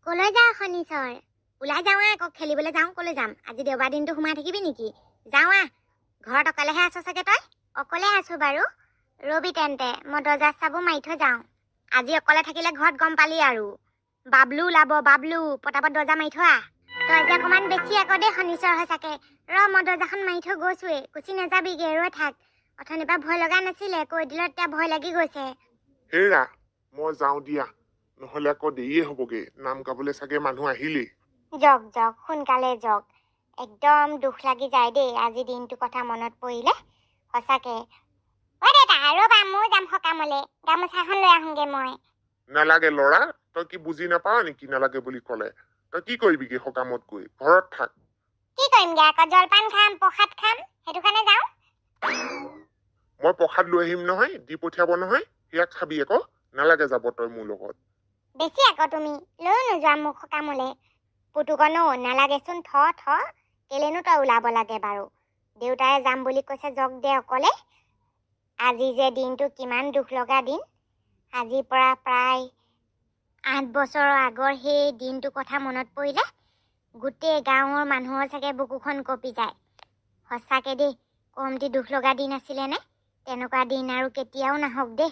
কলৈ যাওঁ শনিশ্বৰ? ওলাই যাওঁ আকৌ খেলিবলৈ যাওঁ। কলৈ যাম? আজি দেওবাৰ দিনটো সোমাই থাকিবি নেকি? যাওঁ ঘৰত অকলেহে আছ চাগে তই? অকলে আছো বাৰু। ৰবি তেন্তে মই দৰ্জা চাবো মাৰি থৈ যাওঁ। আজি অকলে থাকিলে ঘৰত গম পালি আৰু। বাবলু ওলাব, বাবলু পটাপট দৰ্জা মাৰি থোৱা। তই যে অকণমান বেছি আকৌ দেই শনিশ্বৰ হৈ চাগে। মই দৰ্জাখন মাৰি থৈ গৈছোৱে। গুচি নাযাবিগে, ৰৈ থাক। অথনিৰ পৰা ভয় লগা নাছিলে, কৈ দিলত এতিয়া ভয় লাগি গৈছে। হেৰা মই যাওঁ দিয়া, নহলে আকৌ দেৰিয়ে হ'বগে। নাম গাবলৈ চাগে মানুহ আহিলেই। জক জক সোনকালে জক। একদম দুখ লাগি যায় দেই আজি দিনটোৰ কথা মনত পৰিলে সঁচাকে। দেউতা ৰ'বা, ময়ো যাম সকামলে। গামোচাখন লৈ আহোঁগে মই। নালাগে ল'ৰা, তই কি বুজি নাপাৱ নেকি নালাগে বুলি ক'লে? তই কি কৰিবিগে সকামত গৈ? ঘৰত থাক। কি কৰিমগে আকৌ? জলপান খাম, প্ৰসাদ খাম, সেইটো কাৰণে যাওঁ। মই প্ৰসাদ লৈ আহিম নহয়, দি পঠিয়াব নহয়, সেয়া খাবি আকৌ। নালাগে যাব তই মোৰ লগত। বেছি আকৌ তুমি, লৈও নোযোৱা মোক সকামলে। পুতুকনো নালাগেচোন, থ কেলেনো তই ওলাব লাগে বাৰু? দেউতাই যাম বুলি কৈছে, জক দে অকলে। আজি যে দিনটো কিমান দুখ লগা দিন। আজিৰ পৰা প্ৰায় 8 বছৰৰ আগৰ সেই দিনটো কথা মনত পৰিলে গোটেই গাঁৱৰ মানুহৰ চাগে বুকুখন কঁপি যায়। সঁচাকে দেই, কমটি দুখ লগা দিন আছিলে নে? তেনেকুৱা দিন আৰু কেতিয়াও নাহক দেই।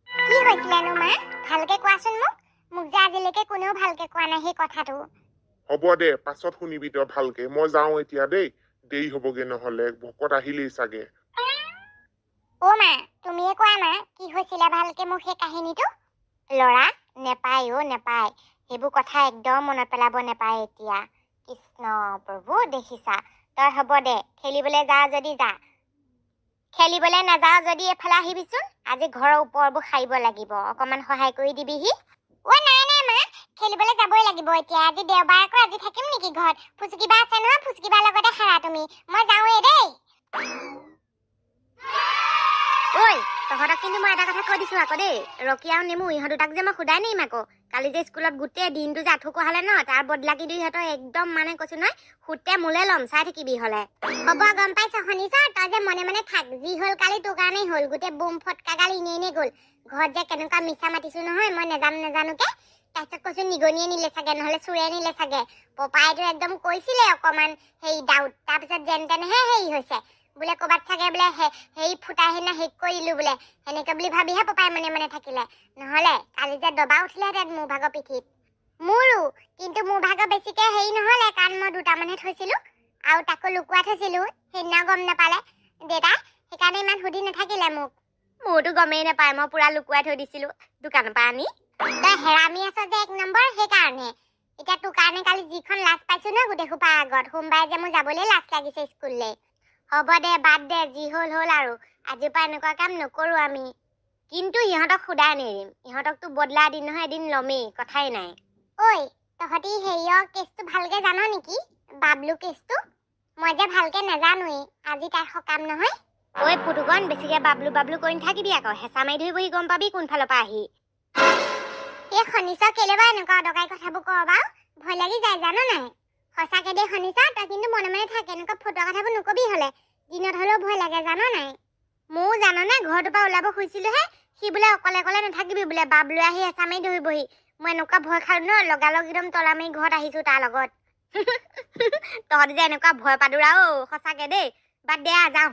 কি হৈছিলেনো মা? ভালকে কোৱাচোন মোক। মোক যে আজিলৈকে কোনেও ভালকে কোৱা নাই সেই কথাটো। হ'ব দে, পাছত শুনিবি তই ভালকে। মই যাওঁ এতিয়া দেই, দেৰি হ'বগে নহলে। ভকত আহিলেই চাগে। মা তুমিয়ে কোৱা মা, কি হৈছিলে ভালকে মোক সেই কাহিনীটো? ল'ৰা নেপায় নেপায়, সেইবোৰ কথা একদম মনত পেলাব নেপায় এতিয়া। কৃষ্ণ প্ৰভু, দেখিছা? তই হ'ব দে, খেলিবলৈ যা যদি যা। খেলিবলৈ নাযাওঁ যদি এফালে আহিবিচোন। আজি ঘৰৰ ওপৰবোৰ সাৰিব লাগিব, অকণমান সহায় কৰি দিবিহি। নাই মা, খেলিবলৈ যাবই লাগিব এতিয়া। আজি দেওবাৰ আকৌ, আজি থাকিম নেকি ঘৰত? ফুচুকিবা আছে নহয়, ফুচুকিবাৰ লগতে সাৰা তুমি। মই যাওঁৱেই দেই। তহঁতক কিন্তু মই এটা কথা কৈ দিছো আকৌ দেই। ৰকি আৰু নেমু ইহঁত দুটাক যে মই সোধাই নিম আকৌ। কালি যে স্কুলত গোটেই দিনটো যে আঁঠু কঢ়ালে ন, তাৰ বদলা কিন্তু ইহঁতৰ একদম মানে কৈছো নহয়, সুতে মোলে ল'ম, চাই থাকিবি হলে। হ'ব গম পাইছ শনিশ্বৰ, তই যে মনে মনে থাক। যি হ'ল কালি তোৰ কাৰণেই হ'ল। গোটেই বুম ফটকা গাল এনেই গ'ল। ঘৰত যে কেনেকুৱা মিছা মাতিছো নহয়, মই নেজানোকে। তাৰপিছত কৈছো নিগনিয়ে নিলে চাগে, নহলে চোৰে নিলে চাগে। পপাইটো একদম কৈছিলে অকমান হেৰি ডাউট। তাৰপিছত যেন তেনেহে হেৰি হৈছে বোলে, ক'ৰবাত চাগে বোলে হেৰি ফুটাই হেনা শেষ কৰি দিলো বোলে। সেনেকে বুলি ভাবিহে পপাই মনে মনে থাকিলে। নহলে কালি যে দবা উঠিলেহেঁতেন মোৰ ভাগৰ পিঠিত। মোৰো কিন্তু মোৰ ভাগৰ বেছিকে হেৰি নহলে, কাৰণ মই দুটামানহে থৈছিলো আৰু তাকো লুকুৱাই থৈছিলো। সেইদিনা গম নাপালে দেউতা, সেইকাৰণে ইমান সুধি নাথাকিলে মোক। মোৰতো গমেই নাপায়, মই পুৰা লুকুৱাই থৈ দিছিলো দোকানৰ পৰা আনি। তই হেৰামি আছ যে 1 নম্বৰ, সেইকাৰণে। এতিয়া তোৰ কাৰণে কালি যিখন লাজ পাইছো ন গোটেই সোপাৰ আগত, সোমবাৰে যে মোৰ যাবলৈ লাজ লাগিছে স্কুললৈ। হ'ব দে, বাদ দে, যি হ'ল হ'ল আৰু। আজিৰ পৰা এনেকুৱা কাম নকৰো আমি। কিন্তু ইহঁতক সুদাই নেৰিম। ইহঁতকতো বদলা এদিন নহয় এদিন ল'মেই, কথাই নাই। তহঁতি হেৰিয়ৰ কেছটো ভালকে জান নেকি? বাবলু কেছটো? মই যে ভালকে নাজানোৱেই। আজি তাৰ সকাম নহয়। পুতুকন, বেছিকে বাবলু বাবলু কৰি নাথাকিবি আকৌ। হেঁচা মাৰি ধৰি বহি গম পাবি কোনফালৰ পৰা আহি। এই শনিশ্বৰ কেলে বাৰু এনেকুৱা অদৰকাৰী কথাবোৰ কওঁ বাৰু? ভয় লাগি যায় জানো নাই? সঁচাকে দেই শনিশ্বৰ, তই কিন্তু মনে মনে থাক। এনেকুৱা ফটোৱা কথাবোৰ নকবি হলে। দিনত হলেও ভয় লাগে জানো নাই? ময়ো জাননে ঘৰটোৰ পৰা ওলাব খুজিছিলোহে। সি বোলে অকলে অকলে নাথাকিবি বোলে, বাবলুৱে আহি হেঁচা মাৰি ধৰিবহি। মই এনেকুৱা ভয় খালো ন, লগালগ একদম তলা মাৰি ঘৰত আহিছো তাৰ লগত। তহঁতি যে এনেকুৱা ভয় পাদুৰা সঁচাকে দেই। বাদ দে যাওঁ।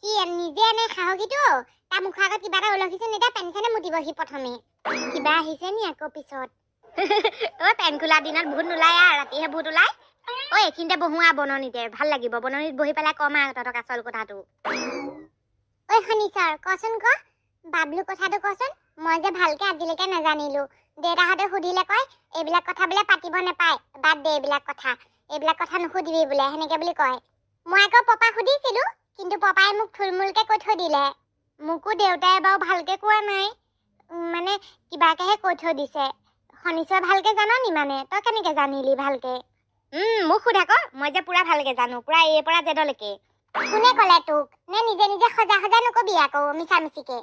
সি নিজে এনে সাহসীটো, তাৰ মুখৰ আগত কিবা এটা ওলখিছোন, এতিয়া পেন চেনে মুতিব সি প্ৰথমে। কিবা আহিছে নি আকৌ পিছত? পেন খোলা দিনত ভূত নোলাই, ৰাতিহে ভূত ওলাই। এইখিনিতে বহো বননিতে, ভাল লাগিব। বননিত বহি পেলাই কম তহঁতক আচল কথাটো। শনিশ্বৰ কচোন ক, বাবলু কথাটো কচোন। মই যে ভালকে আজিলৈকে নাজানিলো। দেউতাহঁতে সুধিলে কয় এইবিলাক কথা বোলে পাতিব নাপায়, বাদ দে এইবিলাক কথা। এইবিলাক কথা নুসুধিবি বোলে, সেনেকে বুলি কয়। মই আকৌ পাপাক সুধিছিলো, কিন্তু পাপাই মোক থুলমূলকে কৈ থৈ দিলে। মোকো দেউতাই বাৰু ভালকে কোৱা নাই, মানে কিবাকেহে কৈ থৈ দিছে। শনিশ্বৰ ভালকে জান নি মানে? তই কেনেকে জানিলি ভালকে? মোক সোধা ক, মই যে পুৰা ভালকে জানো, পুৰা এৰ পৰা জেডলৈকে। কোনে ক'লে তোক? নে নিজে নিজে সজা নকবি আকৌ মিছা মিছিকে।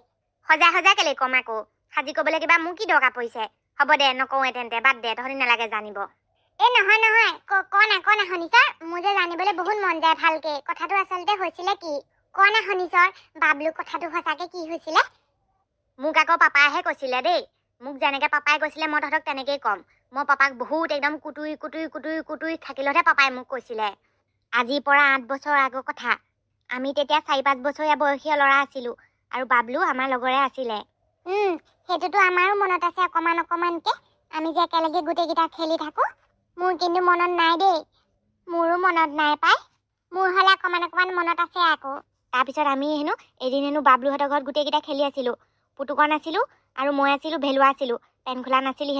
সজা কেলে কম আকৌ? সাজি কবলৈ কিবা মোৰ কি দৰকাৰ পৰিছে? হ'ব দে নকওঁৱে তেন্তে, বাদ দে, তহঁতি নালাগে জানিব। নহয় ক না শনিশ্বৰ, মোৰ যে জানিবলৈ বহুত মন যায় ভালকে। কথাটো আচলতে হৈছিলে কি? ক না শনিশ্বৰ, বাবলু কথাটো সঁচাকে কি হৈছিলে? মোক আকৌ পাপাইহে কৈছিলে দেই। মোক যেনেকৈ পাপাই কৈছিলে মই তহঁতক তেনেকেই ক'ম। মই পাপাক বহুত একদম কুটুৰি থাকিলতহে পাপাই মোক কৈছিলে। আজিৰ পৰা 8 বছৰ আগৰ কথা। আমি তেতিয়া 4-5 বছৰীয়া বয়সীয়া ল'ৰা আছিলোঁ আৰু বাবলু আমাৰ লগৰে আছিলে। সেইটোতো আমাৰো মনত আছে অকণমানকৈ। আমি যে একেলগে গোটেইকেইটা খেলি থাকোঁ। মোৰ কিন্তু মনত নাই দেই। মোৰো মনত নাই পাই। মোৰ হ'লে অকণমান মনত আছে আকৌ। তাৰপিছত আমি এদিন বাবলুহঁতৰ ঘৰত গোটেইকেইটা খেলি আছিলোঁ। পুতুকণ আছিলোঁ আৰু মই আছিলোঁ, ভেলুৱা আছিলোঁ, পেন খোলা নাছিলি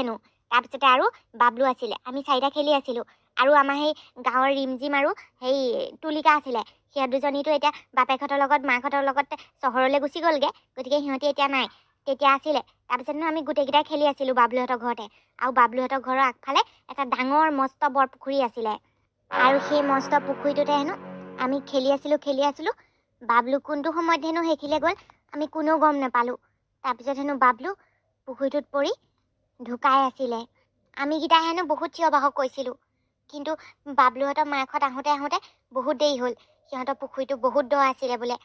তাৰপিছতে আৰু বাবলু আছিলে। আমি 4টা খেলি আছিলোঁ। আৰু আমাৰ সেই গাঁৱৰ ৰিমজিম আৰু সেই তুলিকা আছিলে। সিহঁত দুজনীতো এতিয়া বাপেকহঁতৰ লগত মাকহঁতৰ লগত চহৰলৈ গুচি গ'লগৈ, গতিকে সিহঁতি এতিয়া নাই। তেতিয়া আছিলে। তাৰপিছত আমি গোটেইকেইটাই খেলি আছিলোঁ বাবলুহঁতৰ ঘৰতে। আৰু বাবলুহঁতৰ ঘৰৰ আগফালে এটা ডাঙৰ মস্ত বৰ পুখুৰী আছিলে। আৰু সেই মস্ত পুখুৰীটোতে আমি খেলি আছিলোঁ। বাবলু কোনটো সময়ত সেইখিলে গ'ল আমি কোনেও গম নাপালোঁ। তাৰপিছত বাবলু পুখুৰীটোত পৰি ঢুকাই আছিলে। আমিকেইটা বহুত চিঞৰ বাখৰ কৰিছিলোঁ। কিন্তু বাবলুহঁতৰ মাকহঁত আহোঁতে বহুত দেৰি হ'ল। সিহঁতৰ পুখুৰীটো বহুত দ আছিলে বোলে।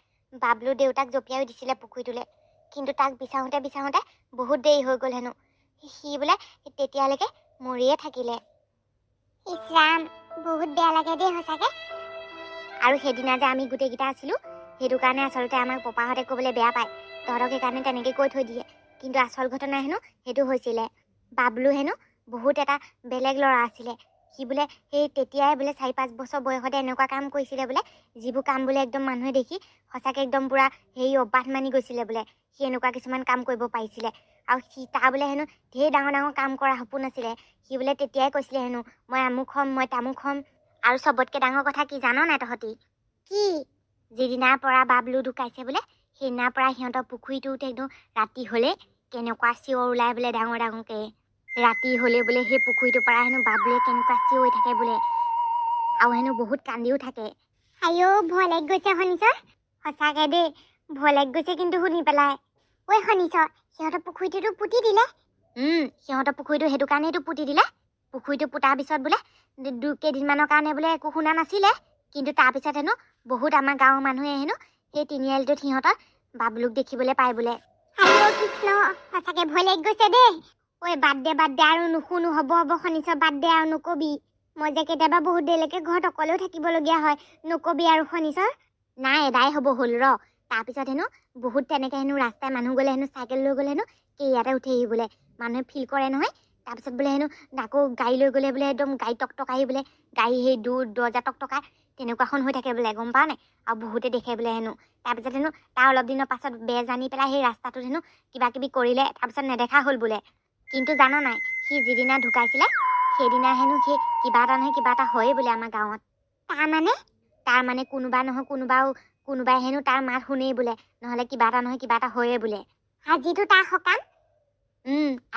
বাবলু দেউতাক জঁপিয়াই দিছিলে পুখুৰীটোলৈ। কিন্তু তাক বিচাৰোঁতে বহুত দেৰি হৈ গ'ল সি বোলে তেতিয়ালৈকে মৰিয়ে থাকিলে। ইছ ৰাম, বহুত বেয়া লাগে দেই সঁচাকৈ। আৰু সেইদিনা যে আমি গোটেইকেইটা আছিলোঁ, সেইটো কাৰণে আচলতে আমাক পাপাহঁতে ক'বলৈ বেয়া পায়। তহঁতক সেইকাৰণে তেনেকৈ কৈ থৈ দিয়ে। কিন্তু আচল ঘটনা সেইটো হৈছিলে। বাবলু বহুত এটা বেলেগ ল'ৰা আছিলে। সি বোলে সেই তেতিয়াই বোলে 4-5 বছৰ বয়সতে এনেকুৱা কাম কৰিছিলে বোলে, যিবোৰ কাম বোলে একদম মানুহে দেখি সঁচাকৈ একদম পূৰা অব্যাহত মানি গৈছিলে বোলে। সি এনেকুৱা কিছুমান কাম কৰিব পাৰিছিলে। আৰু তাৰ বোলে ঢেৰ ডাঙৰ কাম কৰা সপোন আছিলে। সি বোলে তেতিয়াই কৈছিলে মই আমুক হ'ম, মই তামুক হ'ম। আৰু চবতকৈ ডাঙৰ কথা কি জান নাই তহঁতি? কি? যিদিনাৰ পৰা বাবলু ঢুকাইছে বোলে, সেইদিনাৰ পৰা সিহঁতৰ পুখুৰীটোত একদম ৰাতি হ'লে কেনেকুৱা চিঞৰ ওলাই বোলে ডাঙৰকৈ। ৰাতি হ'লে বোলে সেই পুখুৰীটোৰ পৰা বাবলুৱে কেনেকুৱা চিঞৰি থাকে বোলে। আৰু বহুত কান্দিও থাকে। আইও, ভয় লাগি গৈছে শুনিছ? সঁচাকৈ দেই, ভয় লাগি গৈছে কিন্তু শুনি পেলাই। ঐ শুনিছ, সিহঁতৰ পুখুৰীটোতো পুতি দিলে। সিহঁতৰ পুখুৰীটো সেইটো কাৰণেইতো পুতি দিলে। পুখুৰীটো পুতাৰ পিছত বোলে কেইদিনমানৰ কাৰণে বোলে একো শুনা নাছিলে। কিন্তু তাৰপিছত বহুত আমাৰ গাঁৱৰ মানুহে সেই তিনিআলিটোত সিহঁতৰ বাবলুক দেখিবলৈ পায় বোলে। কৃষ্ণ, সঁচাকৈ ভয় লাগি গৈছে দেই। ঐ বাদ দে আৰু নুশুনো। হ'ব শুনিছ, বাদ দে আৰু নকবি। মই যে কেতিয়াবা বহুত দেৰিলৈকে ঘৰত অকলেও থাকিবলগীয়া হয়। নকবি আৰু শুনিছ। নাই এদাই হ'ব হ'ল ৰ। তাৰপিছত বহুত তেনেকৈ ৰাস্তাই মানুহ গ'লে চাইকেল লৈ গ'লে ইয়াতে উঠেহি বোলে। মানুহে ফিল কৰে নহয়। তাৰপিছত বোলে আকৌ গাড়ী লৈ গ'লে বোলে একদম গাড়ী টকটকাই বোলে। গাড়ী সেই দৰ্জা টকটকাই তেনেকুৱাখন হৈ থাকে বোলে, গম পাৱ নাই? আৰু বহুতে দেখে বোলে তাৰপিছত তাৰ অলপ দিনৰ পাছত বেজ আনি পেলাই সেই ৰাস্তাটোত কিবা কিবি কৰিলে। তাৰপিছত নেদেখা হ'ল বোলে। কিন্তু জান নাই, সি যিদিনা ঢুকাইছিলে সেইদিনা সি কিবা এটা নহয় কিবা এটা হয়েই বোলে আমাৰ গাঁৱত। তাৰমানে কোনোবাই তাৰ মাত শুনেই বোলে, নহ'লে কিবা এটা নহয় কিবা এটা হয়েই বোলে। আজিতো তাৰ সকাম।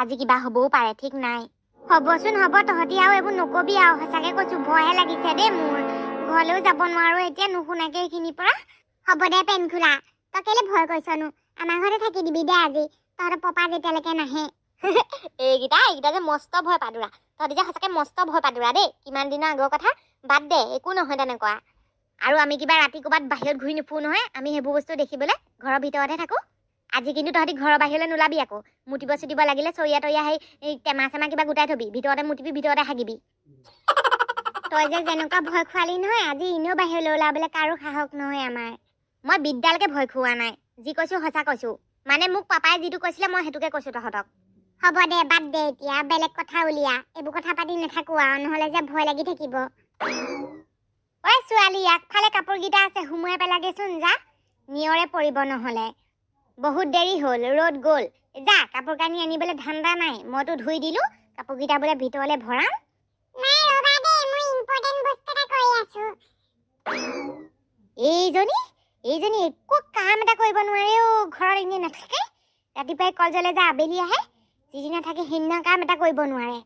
আজি কিবা হ'বও পাৰে, ঠিক নাই। হ'বচোন হ'ব, তহঁতি আৰু এইবোৰ নকবি আৰু। সঁচাকৈ কৈছোঁ, ভয়হে লাগিছে দেই মোৰ। ঘৰলৈও যাব নোৱাৰো এতিয়া নুশুনাকৈ এইখিনিৰ পৰা। হ'ব দে পেনখোলা, তই কেলৈ ভয় কৰিছনো? আমাৰ ঘৰতে থাকি দিবি দে আজি, তহঁতৰ পাপা যেতিয়ালৈকে নাহে। এইকেইটা যে মস্ত ভয় পাদুৰা। তহঁতি যে সঁচাকৈ মস্ত ভয় পাদুৰা দেই। কিমান দিনৰ আগৰ কথা, বাদ দে, একো নহয় তেনেকুৱা। আৰু আমি কিবা ৰাতি ক'ৰবাত বাহিৰত ঘূৰি নুফুৰো নহয়। আমি সেইবোৰ বস্তু দেখিবলৈ ঘৰৰ ভিতৰতে থাকোঁ। আজি কিন্তু তহঁতি ঘৰৰ বাহিৰলৈ নোলাবি আকৌ। মুতিব চুটিব লাগিলে চৰিয়া তৰিয়া সেই টেমা চেমা কিবা গোটাই থবি, ভিতৰতে মুতিবি, ভিতৰতে হাগিবি। তই যে যেনেকুৱা ভয় খোৱালি নহয়, আজি এনেও বাহিৰলৈ ওলাবলৈ কাৰো সাহস নহয় আমাৰ। মই বিদ্যালৈকে ভয় খুওৱা নাই। যি কৈছোঁ সঁচা কৈছোঁ। মানে মোক পাপাই যিটো কৈছিলে মই সেইটোকে কৈছোঁ তহঁতক। হ'ব দে, বাদ দে এতিয়া, বেলেগ কথা উলিয়া। এইবোৰ কথা পাতি নাথাকোঁ আৰু, নহ'লে যে ভয় লাগি থাকিব। ঐ ছোৱালী, আগফালে কাপোৰকেইটা আছে, সুমুৱাই পেলাগেচোন যা। নিয়ৰে পৰিব নহ'লে। বহুত দেৰি হ'ল, ৰ'দ গ'ল। যা, কাপোৰ কানি আনিবলৈ ধান্দা নাই। মইতো ধুই দিলোঁ, কাপোৰকেইটা বোলে ভিতৰলৈ ভৰাম। নাই ৰ'বা দেই, মই ইম্পৰ্টেণ্ট বস্তু এটা কৰি আছোঁ। এইজনী একো কাম এটা কৰিব নোৱাৰে অ'। ঘৰত এনেই নাথাকে, ৰাতিপুৱাই কলেজলৈ যায়, আবেলি আহে। যিদিনা থাকে সেইদিনা কাম এটা কৰিব নোৱাৰে।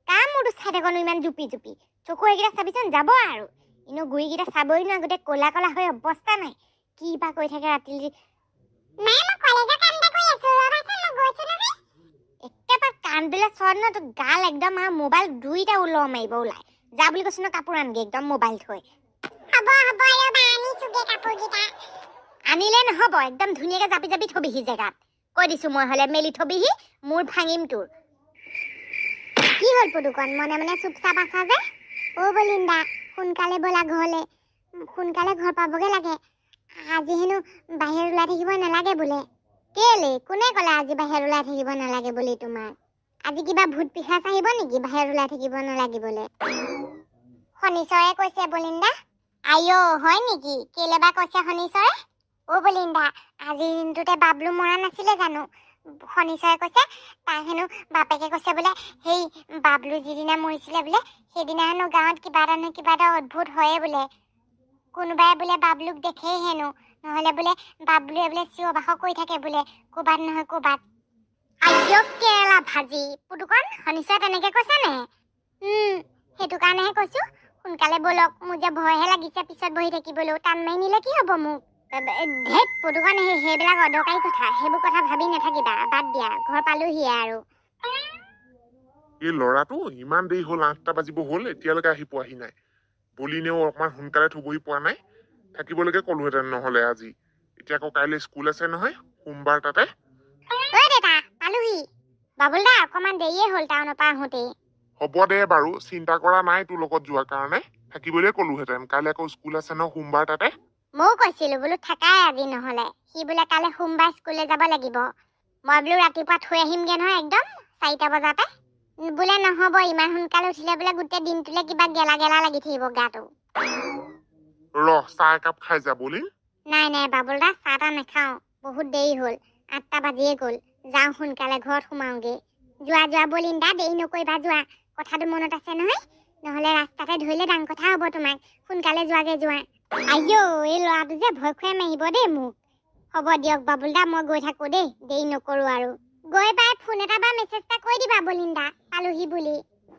কাম মোৰতো চাই থাকনো ইমান জুপি চকু এইকেইটা চাবিচোন, যাব আৰু। এনেও গুৰিকেইটা চাবই নোৱাৰে, গোটেই ক'লা ক'লা হৈ অৱস্থা নাই। কি বা কৰি থাকে ৰাতি। নাই, মই কলেজৰ কাম এটা কৰি আছোঁ, ৰ'বাচোন, মই গৈছোঁ নহয়। একেবাৰে কাণবিলাক চোৱা ন, তোৰ গাল একদম আৰু মোবাইল দুইটা ওলৰ মাৰিব ওলাই। যা বুলি কৈছোঁ ন, কাপোৰ আনগে একদম মোবাইল থৈ। হ'ব ৰ'বা, আনিছোগে কাপোৰকেইটা। আনিলে নহ'ব, একদম ধুনীয়াকৈ জাপি থবিহি জেগাত। কৈ দিছোঁ মই হ'লে মেলি থবিহি মোৰ ভাঙিম তোৰ কি হ'ল পুতুকণ মনে মনে চুপচাপ আছা যে বলিন্দা সোনকালে ব'লা ঘৰলৈ সোনকালে ঘৰ পাবগৈ লাগে আজি হেনো বাহিৰ ওলাই থাকিব নালাগে বোলে কেলে কোনে ক'লে আজি বাহিৰ ওলাই থাকিব নালাগে বুলি তোমাৰ আজি কিবা ভূত পিশাচ আহিব নেকি বাহিৰ ওলাই থাকিব নালাগিবলৈ শনিচৰে কৈছে বলিন্দা আইঅ হয় নেকি কেলে বা কৈছে শনিচৰে বলিন্দা আজিৰ দিনটোতে বাবলু মৰা নাছিলে জানো শনিচৰে কৈছে তাই হেনো বাপেকে কৈছে বোলে সেই বাবলু যিদিনা মৰিছিলে বোলে সেইদিনা হেনো গাঁৱত কিবা এটা অদ্ভুত হয়ে বোলে কোনোবাই বোলে বাবলুক দেখেই হেনো নহ'লে বোলে বাবলুৱে বোলে চিঞৰ বাখৰ কৰি থাকে বোলে ক'বাত নহয় ক'বাত আইঅ কেৰেলা ভাজি পুতুকণ শনিচৰে তেনেকে কৈছে নে সেইটো কাৰণেহে কৈছো সোনকালে বলক মোৰ যে ভয়হে লাগিছে পিছত বহি থাকিবলৈও টান মাৰি নিলে কি হ'ব মোক ধেত পুতুকণ সেইবিলাক অদৰকাৰী কথা সেইবোৰ কথা ভাবি নাথাকিবা বাদ দিয়া ঘৰ পালোহিয়ে আৰু এই ল'ৰাটো ইমান দেৰি হ'ল 8টা বাজিব হ'ল এতিয়ালৈকে আহি পোৱাহি নাই বলিনেও অকমান সোনকালে থবহি পোৱা নাই থাকিবলৈকে ক'লোহেঁতেন নহ'লে আজি এতিয়া আকৌ কাইলৈ স্কুল আছে নহয় সোমবাৰ তাতে ঐ দেতা পালোহি বাবুল দা অকমান দেৰিয়ে হ'ল টাউনৰ পৰা আহোঁতেই হ'ব দে বাৰু চিন্তা কৰা নাই তোৰ লগত যোৱাৰ কাৰণে থাকিবলৈ ক'লোহেঁতেন কাইলৈ আকৌ স্কুল আছে ন সোমবাৰ তাতে ময়ো কৈছিলো বোলো থাকাই আজি নহ'লে সি বোলে কাইলৈ সোমবাৰ স্কুললৈ যাব লাগিব মই বোলো ৰাতিপুৱা থৈ আহিমগৈ নহয় একদম 4টা বজাতে বোলে নহ'ব ইমান সোনকালে উঠিলে বোলে গোটেই দিনটোলৈ কিবা গেলা গেলা লাগি থাকিব গাটো চাহ একাপ খাই যা বলিন নাই বাবুল দা চাহ তাহ নাখাওঁ বহুত দেৰি হ'ল 8টা বাজিয়ে গ'ল যাওঁ সোনকালে ঘৰত সোমাওঁগৈ যোৱা বলিন দা দেৰি নকৰিবা যোৱা কথাটো মনত আছে নহয় নহ'লে ৰাস্তাতে ধৰিলে ডাঙৰ কথা হ'ব তোমাক সোনকালে যোৱাগৈ যোৱা আইঅ এই ল'ৰাটো যে ভয় খুৱাই মাৰিব দেই মোক হ'ব দিয়ক বাবুল দা মই গৈ থাকোঁ দেই দেৰি নকৰোঁ আৰু গৈ পাই ফোন এটা বা মেছেজ এটা কৰি দিবা বলিন দা পালোহি বুলি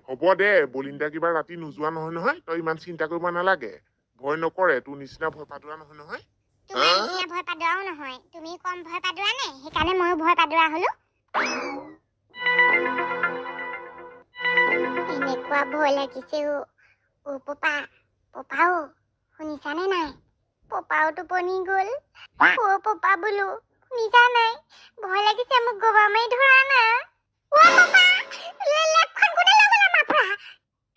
হ'ব দে বলিন্দা কিবা ৰাতি নোযোৱা নহয় তই ইমান চিন্তা কৰিব নালাগে ভয় নকৰে তোৰ নিচিনা ভয় পাদুৰা নহয় তোমাৰ নিচিনা ভয় পাদুৰাও নহয় তুমি কম ভয় পাদুৰা নে সেইকাৰণে ময়ো ভয় পাদুৰা হ'লো এনেকুৱা ভয় লাগিছে অ পপাও শুনিছানে নাই পপাও টোপনি গ'ল অ পপা বোলো শুনিছা নাই ভয় লাগিছে মোক গবা মাৰি ধৰা না অ পপা লেপখন কোনে লৈ গ'ল আমাৰ পৰা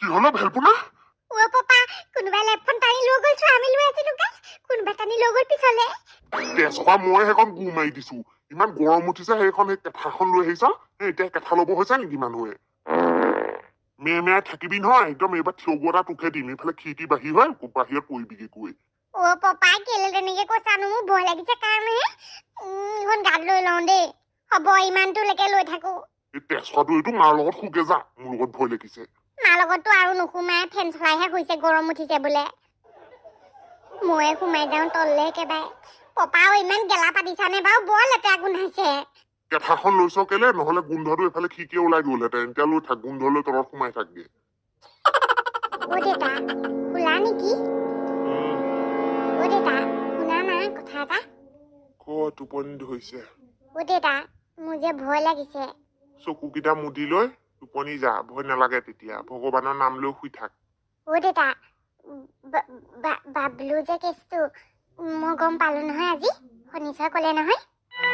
কি হলো ভেলপুনা অ পপা কোনোবাই লেপখন টানি লৈ গ'ল আমি লৈ আছিলো গাছ কোনোবাই টানি লৈ গ'ল পিছলে তেজকা মই সেইখন গু মাৰি দিছো ইমান গৰম উঠিছে সেইখন সেই কেঁঠাখন লৈ আহিছা এতিয়া কেঁঠা ল'ব হৈছে নেকি মানুহে মেয়ে থাকিবি নহয় একদম এইবাৰ থিয়গু এটা তোকে দিম এইফালে খিৰিকী বাহিৰ হয় বাহিৰত পৰিবিগে গৈ অ পপা কেলে তেনেকে কৈছানো মোৰ ভয় লাগিছে কাৰণেহে এখন গাত লৈ লওঁ দেই হ'ব ইমানটোলৈকে লৈ থাকো এই তেজকাটো এইটো মাৰ লগত শুকে যা মোৰ লগত ভয় লাগিছে মাৰ লগততো আৰু নুসুমাই ফেন চলাইহে শুইছে গৰম উঠিছে বোলে ময়ে সোমাই যাওঁ তললে একেবাৰে পপাও ইমান গেলা পাতিছানে বাৰু বৰ লেতেৰা গোন্ধাইছে কেঁঠাখন লৈছ কেলে নহলে গোন্ধটো এইফালে খিৰিকীয়ে ওলাই গ'লহেঁতেন এতিয়া লৈ থাক গোন্ধলৈ তলত সোমাই থাকগে অ দেতা শুলা নেকি অ দেতা শুনা না কথা এটা টোপনি ধৰিছে অ দেতা মোৰ যে ভয় লাগিছে চকুকেইটা মুদি লৈ টোপনি যা ভয় নালাগে তেতিয়া ভগৱানৰ নাম লৈ শুই থাক অ দেতা বাবলু যে কেছটো মই গম পালো নহয় আজি শনিচৰে ক'লে নহয়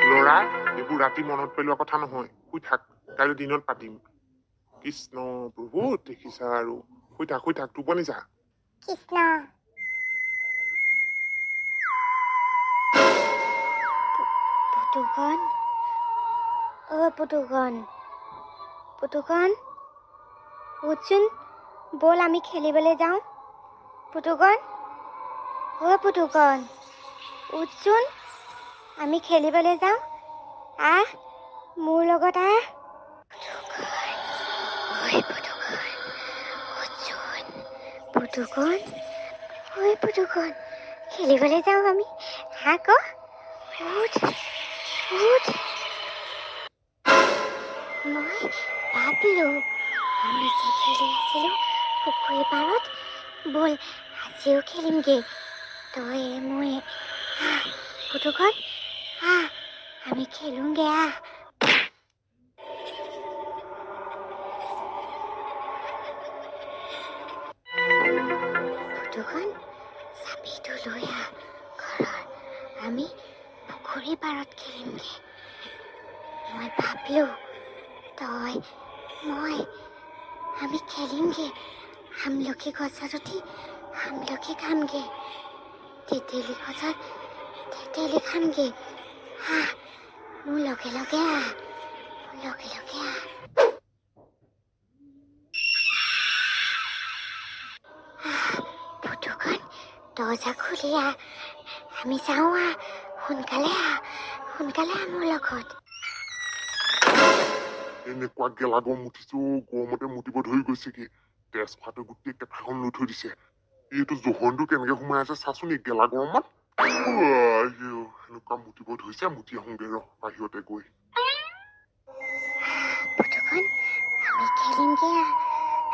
ল'ৰা এইবোৰ ৰাতি মনত পেলোৱা কথা নহয় শুই থাক কাইলৈ দিনত পাতিম কৃষ্ণ প্ৰভু দেখিছা আৰু শুই থাক টোপনি যা কৃষ্ণ পুতুকণ অ পুতুকণ উঠচোন ব'ল আমি খেলিবলৈ যাওঁ পুতুকণ অ পুতুকণ উঠচোন আমি খেলিবলৈ যাওঁ আহ মোৰ লগত আহ পুতুকণ খেলিবলৈ যাওঁ আমি হা ক উঠ মই ভাবিলোঁ আমি যে খেলি আছিলোঁ পুখুৰী পাৰত ব'ল আজিও খেলিমগৈ তই মই পুতুকণ আমি খেলোঁগৈ পুতুকণ চাবিটো লৈ ঘৰৰ আমি পুখুৰী পাৰত খেলিমগৈ। পুতুকণ চাবিটো লৈ ঘৰৰ আমি পুখুৰী পাৰত খেলিমগৈ। পুতুকণ চাবিটো লৈ ঘৰৰ আমি পুখুৰী পাৰত খেলিমগৈ। পুতুকণ চাবিটো লৈ ঘৰৰ আমি পুখুৰী পাৰত খেলিমগৈ। পুতুকণ চাবিটো লৈ ঘৰৰ আমি পুখুৰী পাৰত খেলিমগৈ। পুতুকণ চাবিটো লৈ পুখুৰী পাৰত খেলিমগৈ। পুতুকণ চাবিটো লৈ ঘৰৰ আমি পুখুৰী পাৰত খেলিমগৈ। বাবলু তই মই আমি খেলিমগে আমলখি গছত উঠি আমলখি খামগে তেতেলী গছত তেতেলী খামগে মোৰ লগে লগে মোৰ লগে লগে পুতুকণ দৰ্জা খুলি আমি যাওঁ সোনকালে মোৰ লগত এনেকুৱা গেলা গৰম উঠিছো গৰমতে মুতিব ধৰি গৈছেগে তেজ খোৱাটো গোটেই কেঁঠাখন লৈ থৈ দিছে এইটো জোহনটো কেনেকে সোমাই আছে চাচোন এই গেলা গৰমত এনেকুৱা মুতিব ধৰিছে মুতি আহোঁগে ৰ বাহিৰতে গৈ পুতুকণ আমি খেলিমগে